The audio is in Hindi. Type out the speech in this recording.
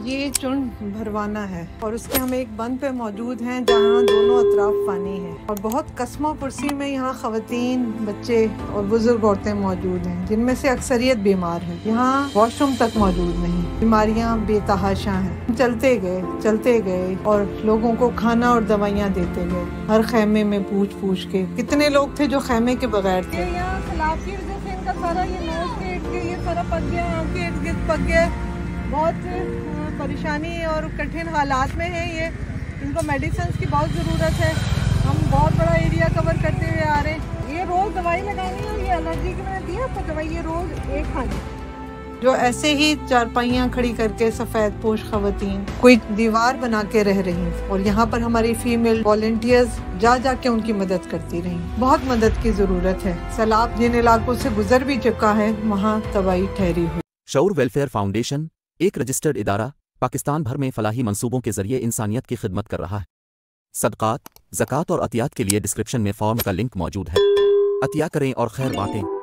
ये चुंड भरवाना है और उसके हम एक बंद पे मौजूद हैं जहाँ दोनों अतराफ पानी है और बहुत कस्मो पुरसी में यहाँ खवातीन, बच्चे और बुजुर्ग औरतें मौजूद हैं जिनमें से अक्सरियत बीमार है। यहाँ वॉशरूम तक मौजूद नहीं, बीमारियाँ बेतहाशा हैं। चलते गए और लोगों को खाना और दवाइयाँ देते गए, हर खेमे में पूछ के। कितने लोग थे जो खेमे के बगैर थे। यहाँ सैलाब की वजह से इनका सारा ये नोज के इर्द गिर्द ये सारा पक गया, आँख के इर्द गिर्द पक गया। बहुत परेशानी और कठिन हालात में है ये। इनको मेडिसिन की बहुत ज़रूरत है। हम बहुत बड़ा एरिया कवर करते हुए आ रहे हैं। ये रोज़ दवाई लगानी है, ये एलर्जी की मैंने दी आपको दवाई, ये रोज़ एक खानी। जो ऐसे ही चारपाइयाँ खड़ी करके सफ़ेद पोश खवातीन कोई दीवार बना के रह रही और यहाँ पर हमारी फीमेल वॉलंटियर्स जाके उनकी मदद करती रही। बहुत मदद की ज़रूरत है। सैलाब जिन इलाकों से गुजर भी चुका है वहाँ तबाही ठहरी हुई। शऊर वेलफेयर फाउंडेशन एक रजिस्टर्ड इदारा पाकिस्तान भर में फलाही मंसूबों के जरिए इंसानियत की खिदमत कर रहा है। सदकात, ज़कात और अतियात के लिए डिस्क्रिप्शन में फॉर्म का लिंक मौजूद है। अतिया करें और खैर बांटें।